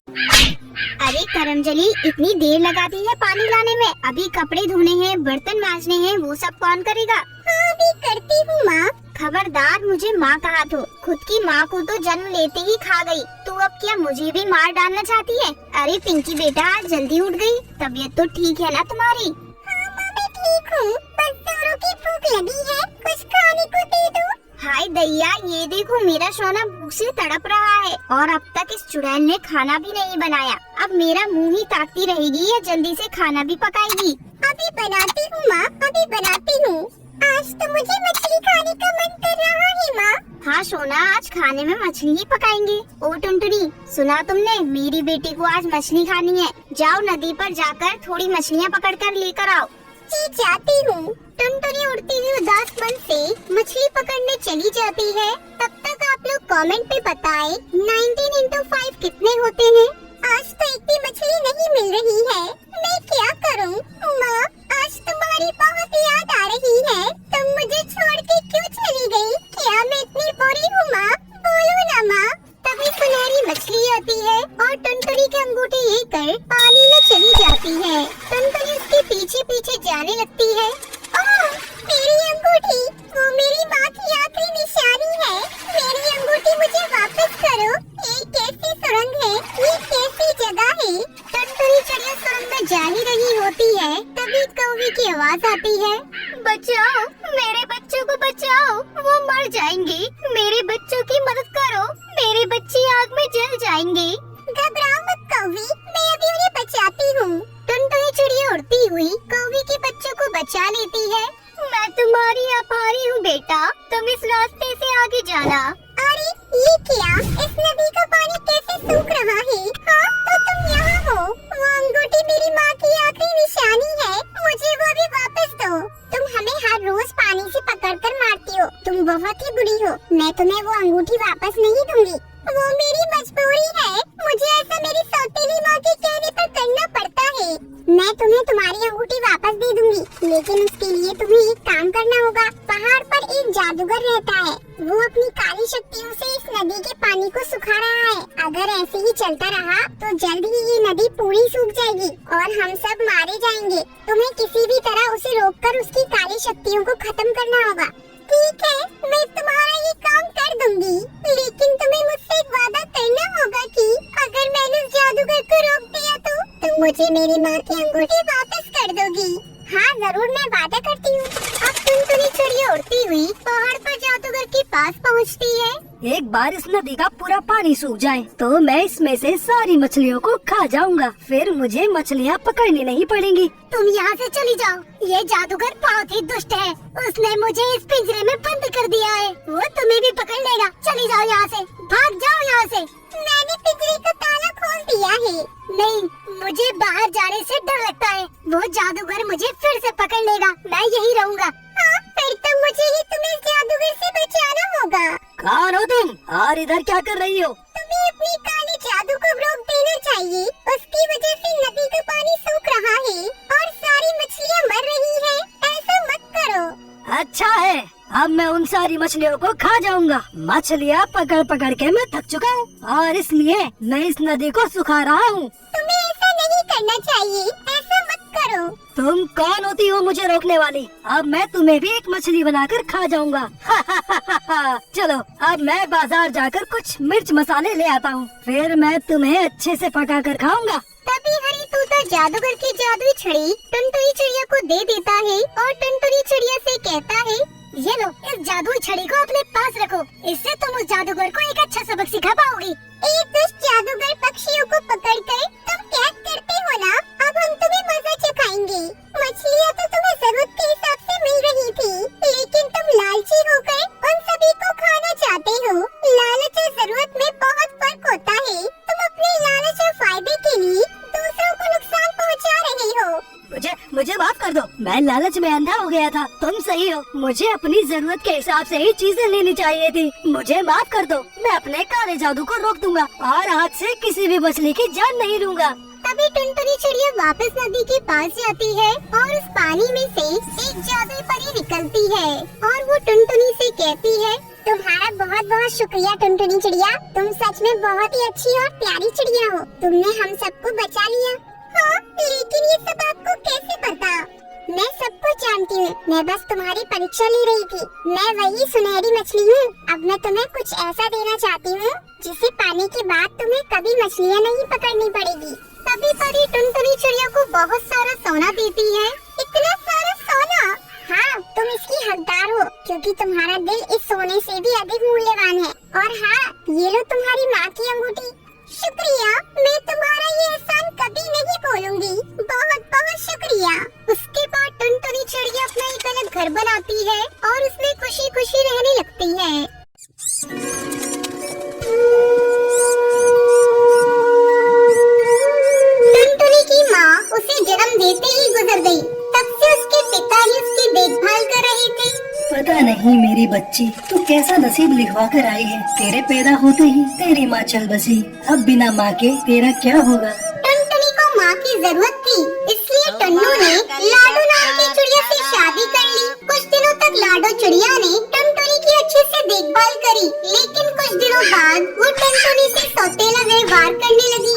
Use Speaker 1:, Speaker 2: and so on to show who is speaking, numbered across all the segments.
Speaker 1: अरे करमजली, इतनी देर लगा दी है पानी लाने में। अभी कपड़े धोने हैं, बर्तन मांजने हैं, वो सब कौन करेगा?
Speaker 2: हाँ अभी करती हूँ माँ।
Speaker 1: खबरदार मुझे माँ कहा तो। खुद की माँ को तो जन्म लेते ही खा गई, तू अब क्या मुझे भी मार डालना चाहती है? अरे पिंकी बेटा, आज जल्दी उठ गई, तबीयत तो ठीक है ना तुम्हारी?
Speaker 2: हाँ माँ मैं ठीक हूँ, बस जोरों की भूख लगी है, कुछ खाने को दे दो।
Speaker 1: हाय दैया, ये देखो मेरा सोना भूख से तड़प रहा है और अब तक इस चुड़ैल ने खाना भी नहीं बनाया। अब मेरा मुंह ही ताकती रहेगी या जल्दी से खाना भी पकाएगी?
Speaker 2: अभी बनाती हूँ माँ, अभी बनाती हूँ। आज तो मुझे मछली खाने का मन कर रहा है माँ।
Speaker 1: हाँ सोना, आज खाने में मछली ही पकाएंगे। ओ टुनटुनी, सुना तुमने? मेरी बेटी को आज मछली खानी है। जाओ नदी पर जाकर थोड़ी मछलियाँ पकड़ कर लेकर आओ।
Speaker 2: जी जाती हूँ।
Speaker 1: टुनटुनी उड़ती हुई उदास मन से मछली पकड़ने चली जाती है। तब तक आप लोग कमेंट पे बताएं 19 into 5 कितने होते हैं?
Speaker 2: आज तो एक भी मछली नहीं मिल रही है, मैं क्या करूँ? माँ आज तुम्हारी बहुत याद आ रही है, तुम मुझे छोड़ के क्यों चली गई? क्या मैं इतनी बुरी हूँ माँ? बोलो ना माँ।
Speaker 1: तभी सुनहरी मछली आती है और टुनटुनी की अंगूठी लेकर पानी में चली जाती है। टुनटुनी उसके पीछे पीछे जाने लगती है।
Speaker 2: मेरी अंगूठी, वो मेरी माँ की आखिरी निशानी है। मेरी अंगूठी मुझे वापस करो। ये कैसी सुरंग है? ये कैसी जगह है?
Speaker 1: टुनटुनी चिड़िया सुरंग में जा ही रही होती है, तभी कौवे की आवाज आती है। बचाओ, मेरे बच्चों को बचाओ, वो मर जाएंगे। मेरे बच्चों की मदद करो, मेरे बच्चे आग में जल जाएंगे।
Speaker 2: घबराओ मत कौवी, मैं अभी उन्हें बचाती हूँ।
Speaker 1: टुनटुनी चिड़िया उड़ती हुई कौवे के बच्चों को बचा लेती है। मैं तुम्हारी आभारी हूँ बेटा, तुम इस रास्ते से आगे जाना।
Speaker 2: अरे ये क्या? इस नदी का पानी कैसे सूख रहा है? हाँ तो तुम यहाँ हो। वो अंगूठी मेरी माँ की आखिरी निशानी है, मुझे वो भी वापस दो। तुम हमें हर रोज पानी से पकड़कर मारती हो, तुम बहुत ही बुरी हो। मैं तुम्हें वो अंगूठी वापस नहीं दूंगी, वो मेरी मजबूरी है। मुझे ऐसा मेरी सौतेली माँ के कहने पर करना पड़ता है। मैं तुम्हें तुम्हारी अंगूठी वापस दे दूंगी, लेकिन उसके लिए तुम्हें एक काम करना होगा। पहाड़ पर एक जादूगर रहता है, वो अपनी काली शक्तियों से इस नदी के पानी को सुखा रहा है। अगर ऐसे ही चलता रहा तो जल्द ही ये नदी पूरी सूख जाएगी और हम सब मारे जाएंगे। तुम्हें किसी भी तरह उसे रोककर उसकी काली शक्तियों को खत्म करना होगा। ठीक है, मैं तुम्हारा ये काम कर दूंगी, लेकिन तुम्हें मुझसे एक वादा करना होगा कि अगर मैंने उस जादूगर को रोक दिया तो तुम मुझे मेरी माँ की अंगूठी वापस कर दोगी।
Speaker 1: हाँ जरूर, मैं वादा करती हूँ। अब टुनटुनी चिड़िया उड़ती हुई पहाड़ पर जादूगर के पास पहुँचती है।
Speaker 3: एक बार इस नदी का पूरा पानी सूख जाए तो मैं इसमें से सारी मछलियों को खा जाऊंगा, फिर मुझे मछलियाँ पकड़नी नहीं पड़ेंगी।
Speaker 1: तुम यहाँ से चली जाओ, ये जादूगर बहुत ही दुष्ट है। उसने मुझे इस पिंजरे में बंद कर दिया है, वो तुम्हें भी पकड़ लेगा। चली जाओ यहाँ से, भाग जाओ यहाँ से।
Speaker 2: मैंने पिंजरे का ताला खोल दिया है।
Speaker 1: नहीं, मुझे बाहर जाने से डर लगता है, वो जादूगर मुझे फिर से पकड़ लेगा। मैं यही रहूँगा।
Speaker 2: हाँ, फिर तो मुझे ही तुम्हें जादूगर से बचाना होगा।
Speaker 3: कौन हो तुम और इधर क्या कर रही हो?
Speaker 2: तुम्हें अपनी काली जादू को रोक देना चाहिए, उसकी वजह से नदी का पानी सूख रहा है और सारी मछलियाँ मर रही है। ऐसा मत करो।
Speaker 3: अच्छा है, अब मैं उन सारी मछलियों को खा जाऊंगा। मछलियाँ पकड़ पकड़ के मैं थक चुका हूँ और इसलिए मैं इस नदी को सुखा रहा हूँ।
Speaker 2: तुम्हें ऐसा नहीं करना चाहिए, ऐसा मत करो।
Speaker 3: तुम कौन होती हो मुझे रोकने वाली? अब मैं तुम्हें भी एक मछली बनाकर खा जाऊंगा। चलो अब मैं बाजार जाकर कुछ मिर्च मसाले ले आता हूँ, फिर मैं तुम्हें अच्छे से पका कर खाऊंगा।
Speaker 1: तभी हरी तूता जादूगर की जादुई छड़ी टुनटुनी चिड़िया को दे देता है और टुनटुनी चिड़िया से कहता है, ये लो, इस जादुई छड़ी को अपने पास रखो, इससे तुम उस जादूगर को एक अच्छा सबक सिखा पाओगी।
Speaker 2: एक दुष्ट जादूगर पक्षियों को पकड़कर तुम कैद करते हो ना, अब हम तुम्हें मजा चखाएंगे। मछलियाँ तो तुम्हें जरूरत के हिसाब से मिल रही थी, लेकिन तुम लालची होकर उन सभी को खाना चाहते हो। लालच और जरूरत में बहुत फर्क होता है। तुम अपने लालच और फायदे के लिए दूसरों को नुकसान पहुँचा रहे हो।
Speaker 3: मुझे माफ कर दो, मैं लालच में अंधा हो गया था। तुम सही हो, मुझे अपनी जरूरत के हिसाब से ही चीजें लेनी चाहिए थी। मुझे माफ कर दो, मैं अपने काले जादू को रोक दूंगा और आज से किसी भी मछली की जान नहीं लूंगा।
Speaker 1: तभी टुनटुनी चिड़िया वापस नदी के पास जाती है और उस पानी में से एक जादुई परी निकलती है और वो टुनटुनी से कहती है,
Speaker 2: तुम्हारा बहुत बहुत शुक्रिया टुनटुनी चिड़िया, तुम सच में बहुत ही अच्छी और प्यारी चिड़िया हो। तुमने हम सबको बचा लिया। हाँ, लेकिन ये सब आपको कैसे पता? मैं सब कुछ जानती हूँ, मैं बस तुम्हारी परीक्षा ले रही थी। मैं वही सुनहरी मछली हूँ। अब मैं तुम्हें कुछ ऐसा देना चाहती हूँ जिसे पाने के बाद तुम्हें कभी मछलियाँ नहीं पकड़नी पड़ेगी।
Speaker 1: तभी परी टुनटुनी चिड़िया को बहुत सारा सोना देती है।
Speaker 2: इतना सारा सोना? हाँ, तुम इसकी हकदार हो क्योंकि तुम्हारा दिल इस सोने से भी अधिक मूल्यवान है। और हाँ, ये लो तुम्हारी माँ की अंगूठी। शुक्रिया, मैं तुम्हारा ये एहसान कभी नहीं भूलूंगी। बहुत बहुत शुक्रिया।
Speaker 1: उसके बाद टुनटुनी चिड़िया अपना एक अलग घर बनाती है और उसमें खुशी खुशी रहने लगती है। टुनटुनी की माँ उसे जन्म देते ही गुजर गई। तब से उसके पिताजी उसकी देखभाल कर रहे थे।
Speaker 3: पता नहीं मेरी बच्ची तू कैसा नसीब लिखवा कर आई है। तेरे पैदा होते ही तेरी माँ चल बसी। अब बिना माँ के तेरा क्या होगा?
Speaker 1: टुनटुनी को माँ की जरूरत थी, इसलिए टन्नू ने लाडो नाम की चिड़िया से शादी कर ली। कुछ दिनों तक लाडो चिड़िया ने टुनटुनी की अच्छे से देखभाल करी, लेकिन कुछ दिनों बाद वो टुनटुनी से सौतेला व्यवहार करने लगी।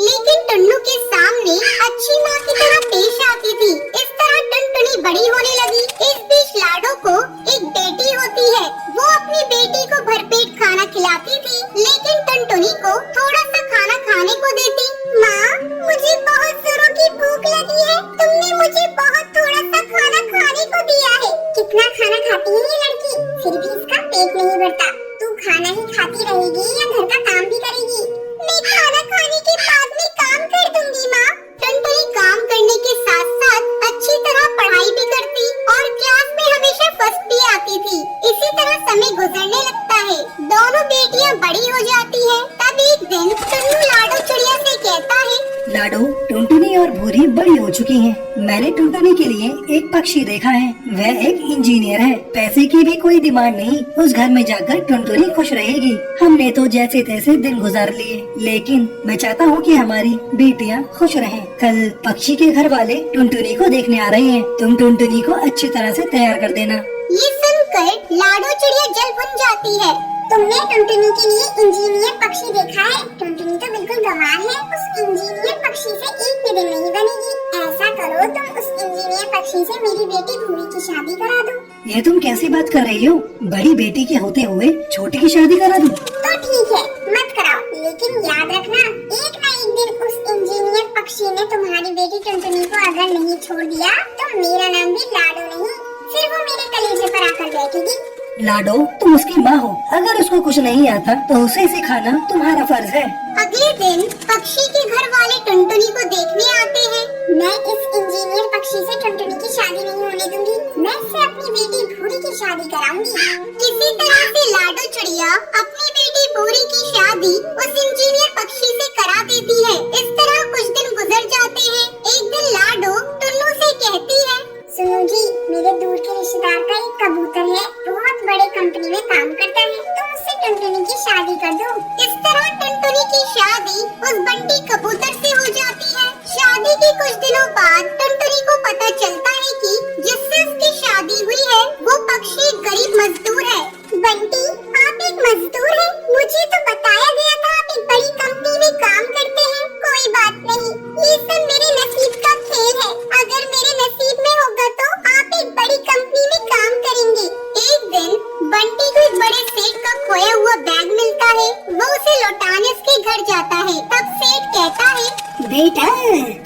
Speaker 1: लेकिन टुन्नू के सामने अच्छी माँ की तरह पेश आती थी। इस तरह टुनटुनी बड़ी होने लगी। इस बीच लाडो को एक बेटी होती है। वो अपनी बेटी को भरपेट खाना खिलाती थी, लेकिन टुनटुनी को थोड़ा सा खाना खाने को देती।
Speaker 2: माँ, मुझे बहुत जोरों की भूख लगी है। तुमने मुझे बहुत थोड़ा सा खाना खाने को दिया है। कितना खाना खाती है ये लड़की, फिर भी इसका पेट नहीं भरता। तू खाना ही खाती रहेगी या घर का काम भी करेगी? मैं खाना खाने के बाद में काम कर दूंगी माँ।
Speaker 1: टुनटुनी काम करने के साथ साथ अच्छी तरह पढ़ाई भी करती और क्लास में हमेशा फर्स्ट भी आती थी। इसी तरह समय गुजरने लगता है। दोनों बेटियां बड़ी हो जाती हैं। तब एक दिन टुन्नू लाडो चिड़िया से कहता है,
Speaker 3: लाडो, टुनटुनी और भूरी बड़ी हो चुकी हैं। मैंने टुनटुनी के लिए एक पक्षी देखा है। वह एक इंजीनियर है। पैसे की भी कोई डिमांड नहीं। उस घर में जाकर टुनटुनी खुश रहेगी। हमने तो जैसे तैसे दिन गुजार लिए, लेकिन मैं चाहता हूँ कि हमारी बेटियाँ खुश रहें। कल पक्षी के घर वाले टुनटुनी को देखने आ रहे हैं। तुम टुनटुनी को अच्छी तरह से तैयार कर देना।
Speaker 1: ये सुनकर लाडो चिड़िया जल भुन जाती है।
Speaker 2: तुमने टुनटुनी के लिए इंजीनियर पक्षी देखा है? टुनटुनी तो बिल्कुल गंवार है। उस इंजीनियर पक्षी से एक भी दिन नहीं बनेगी। ऐसा करो, तुम उस इंजीनियर पक्षी से मेरी बेटी भूरी की शादी करा दो।
Speaker 3: ये तुम कैसी बात कर रही हो? बड़ी बेटी के होते हुए छोटी की शादी करा दूं?
Speaker 2: तो ठीक है, मत कराओ, लेकिन याद रखना एक न एक दिन उस इंजीनियर पक्षी ने तुम्हारी बेटी टुनटुनी को अगर नहीं छोड़ दिया तो मेरा नाम भी लाडो नहीं, फिर वो मेरे कलेजे पर आकर बैठेगी।
Speaker 3: लाडो, तुम उसकी माँ हो। अगर उसको कुछ नहीं आता तो उसे सिखाना तुम्हारा फर्ज है।
Speaker 1: अगले दिन पक्षी के घर वाले टुनटुनी को देखने आते हैं।
Speaker 2: मैं इस इंजीनियर पक्षी से टुनटुनी की शादी नहीं होने दूंगी। मैं इससे अपनी बेटी भूरी की शादी कराऊंगी।
Speaker 1: किसी तरह से लाडो चिड़िया अपनी बेटी भूरी की शादी उस इंजीनियर पक्षी से करा देती है। इस तरह कुछ दिन गुजर जाते हैं। एक दिन लाडो टुन्नू से कहती है,
Speaker 2: सुनो जी, मेरे दूर के रिश्तेदार का एक कबूतर है, बहुत बड़े कंपनी में काम करता है। तुम उससे टुनटुनी की शादी कर दो।
Speaker 1: इस तरह टुनटुनी की शादी उस बंटी कबूतर से हो जाती है। शादी के कुछ दिनों बाद टुनटुनी को पता चलता है कि जिससे उसकी शादी हुई है वो पक्षी एक गरीब मजदूर है।
Speaker 2: बंटी, आप एक मजदूर हैं? मुझे तो बताया गया था आप एक बड़ी कंपनी में काम करते हैं। कोई बात नहीं, ये सब मेरे नसीब का खेल है। अगर मेरे नसीब में होगा तो आप एक बड़ी कंपनी में काम करेंगे।
Speaker 1: एक दिन बंटी को एक बड़े सेठ का खोया हुआ बैग मिलता है। वो उसे लौटाने उसके घर जाता है। तब सेठ कहता है,
Speaker 4: बेटा,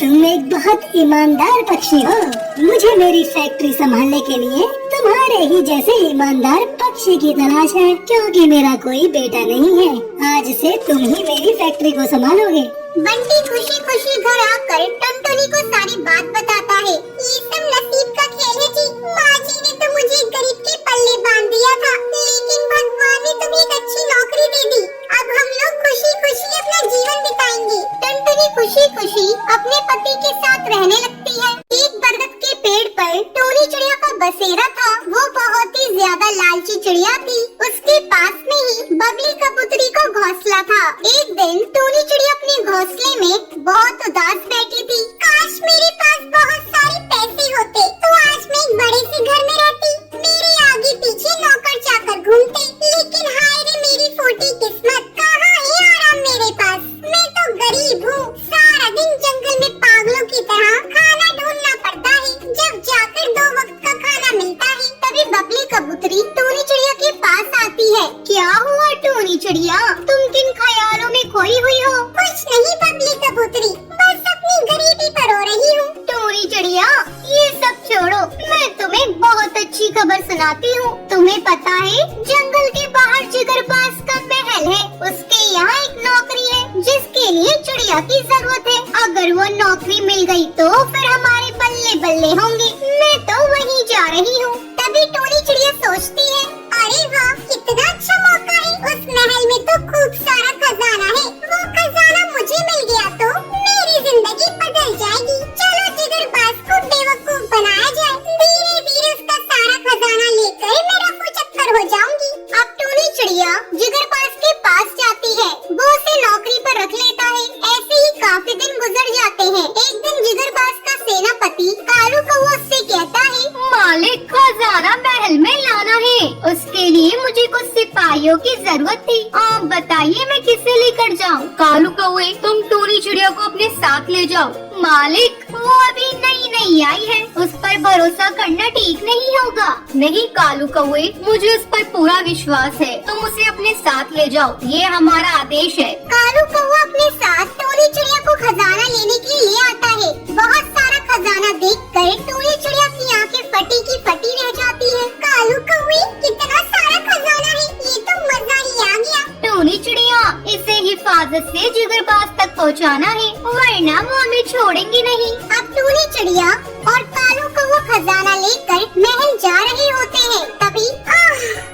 Speaker 4: तुम एक बहुत ईमानदार पक्षी हो। मुझे मेरी फैक्ट्री संभालने के लिए तुम्हारे ही जैसे ईमानदार पक्षी की तलाश है, क्योंकि मेरा कोई बेटा नहीं है। आज से तुम ही मेरी फैक्ट्री को संभालोगे।
Speaker 1: बंटी खुशी खुशी घर आकर टुनटुनी को सारी बात बताता है।
Speaker 2: ये सब नसीब का खेल है जी। माँ जी ने तो मुझे गरीब के पल्ले बांध दिया था, लेकिन भगवान ने तुम्हें एक अच्छी नौकरी दे दी। अब हम लोग खुशी खुशी अपना जीवन बिताएंगे।
Speaker 1: टुनटुनी खुशी खुशी अपने पति के साथ रहने लगती है। एक बरगद के पेड़ पर टोनी चिड़िया का बसेरा था। वो बहुत ही ज्यादा लालची चिड़िया थी। उसके पास में ही बबली कबूतरी का घोंसला था। एक दिन टूनी चिड़िया अपने घोंसले में बहुत उदास बैठी थी।
Speaker 2: काश मेरे पास बहुत सारे पैसे होते तो आज मैं एक बड़े से घर में रहती। मेरे आगे पीछे नौकर चाकर घूमते, लेकिन हाय रे मेरी फूटी किस्मत, कहाँ है आराम मेरे पास। मैं तो गरीब हूँ, सारा दिन जंगल में पागलों की तरह खाना ढूंढना पड़ता है। जब जाकर 2 वक्त का खाना मिलता है।
Speaker 1: तभी बबली कबूतरी टूनी चिड़िया के पास आती है। क्या हुआ टूनी चिड़िया, तुम किन ख्यालों में खोई हुई हो?
Speaker 2: कुछ नहीं बबली कबूतरी, बस अपनी गरीबी पर रो रही हूँ।
Speaker 1: टूनी चिड़िया ये सब छोड़ो, मैं तुम्हें बहुत अच्छी खबर सुनाती हूँ। तुम्हें पता है जंगल के बाहर जिगरबाज का महल है, उसके यहाँ एक नौकरी है जिसके लिए चिड़िया की जरूरत है। अगर वो नौकरी मिल गई तो फिर हमारे बल्ले बल्ले होंगे। मैं तो वहीं जा रही हूँ। तभी टूनी चिड़िया सोचती है,
Speaker 2: अरे वाह, कितना अच्छा मौका है। उस महल में तो खूब सारा खजाना है। वो खजाना मुझे मिल गया तो मेरी जिंदगी बदल जाएगी। चलो जिगरबाज को बेवकूफ बनाया जाए। धीरे धीरे उसका सारा खजाना लेकर मैं रफू चक्कर हो जाऊंगी।
Speaker 1: अब टूनी चिड़िया जिगरबाज के पास जाती है। वो उसे नौकरी पर रख लेता है। ऐसे ही काफी दिन गुजर जाते हैं। एक दिन जिगरबाज का सेनापति कालू कौवा उससे कहता है, मालिक खजाना महल में लाना है, उसके लिए मुझे कुछ सिपाहियों की जरूरत थी। आप बताइए मैं किसे लेकर जाऊँ? कालू कौवे तुम टूनी चिड़िया को अपने साथ ले जाओ। मालिक वो अभी नई आई है, उस पर भरोसा करना ठीक नहीं होगा। नहीं कालू कौवे, मुझे उस पर पूरा विश्वास है, तुम उसे अपने साथ ले जाओ, ये हमारा आदेश है। कालू कौवा अपने साथ टूनी चिड़िया को खजाना लेने के लिए आता है। बहुत सारा खजाना देखकर टूनी चिड़िया की आंखें फटी की फटी रह जाती है।
Speaker 2: कालू कौवे, कितना सारा खजाना है, ये तो मजा ही आ गया।
Speaker 1: टूनी चिड़िया इसे हिफाजत से जिगरबाज तक पहुंचाना है, वरना वो हमें छोड़ेंगे नहीं। अब टूनी चिड़िया और कालू कौवा खजाना लेकर महल जा रहे होते हैं। तभी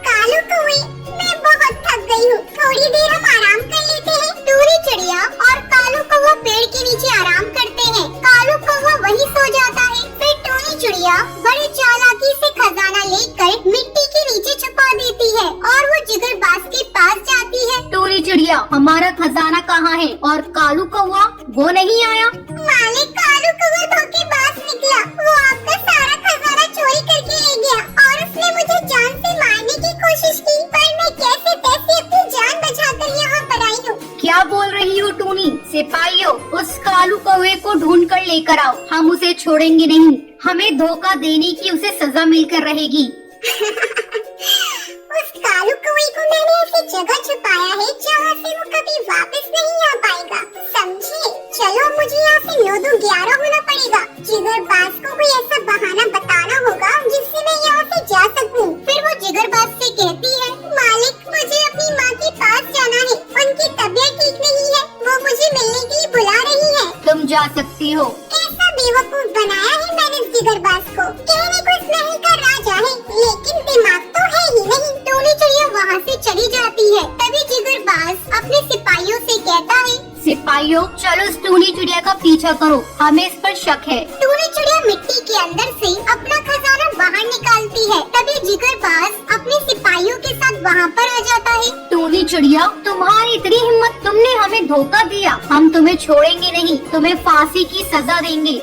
Speaker 2: कालू कौवे, मैं बहुत थक गई हूँ, थोड़ी देर हम आराम कर लेते हैं।
Speaker 1: टूनी चिड़िया और कालू कौवा पेड़ के नीचे आराम करते हैं। कालू कौवा वहीं सो जाता है। फिर टूनी चिड़िया बड़ी चालाकी से खजाना लेकर मिट्टी के नीचे छुपा देती है और वो जिगरबाज के पास जाती है। टूनी चिड़िया हमारा खजाना कहाँ है? और कालू कौवा वो नहीं आया।
Speaker 2: मालिक, कालू कौवा धोखेबाज निकला। वो आपका सारा खजाना चोरी करके ले गया और उसने मुझे जान से मारने की कोशिश की, पर मैं कैसे तैसे अपनी जान बचाकर यहाँ पर आई हूँ।
Speaker 1: क्या बोल रही हो टूनी? सिपाहियों उस कालू कौवे को ढूंढ कर लेकर आओ, हम उसे छोड़ेंगे नहीं। हमें धोखा देने की उसे सजा मिलकर रहेगी।
Speaker 2: उस कालू कौवे को मैंने ऐसी जगह छुपाया है जहाँ से वो कभी वापस नहीं आ पाएगा, समझे? चलो मुझे यहाँ से 9-11 होना पड़ेगा। जिगरबाज को कोई ऐसा बहाना बताना होगा जिससे मैं यहाँ से जा सकूँ।
Speaker 1: फिर वो जिगरबाज से कहती है,
Speaker 2: मालिक, मुझे अपनी माँ के पास जाना है, उनकी तबीयत ठीक नहीं है, वो मुझे मिलने के लिए बुला रही है।
Speaker 1: तुम जा सकती हो।
Speaker 2: कैसा बेवकूफ बनाया है मैंने जिगरबाज को। कहने को इस महल का राजा है, लेकिन दिमाग तो है ही नहीं।
Speaker 1: टूनी चिड़िया वहाँ से चली जाती है। तभी जिगरबाज अपने सिपाहियों से कहता है, सिपाहियों चलो इस टूनी चिड़िया का पीछा करो, हमें इस पर शक है। टूनी चिड़िया मिट्टी के अंदर से अपना खजाना बाहर निकालती है। तभी जिगरबाज अपने सिपाहियों के साथ वहाँ पर आ जाता है। टूनी चिड़िया तुम्हारी इतनी हिम्मत, तुमने हमें धोखा दिया, हम तुम्हें छोड़ेंगे नहीं, तुम्हें फांसी की सजा देंगे।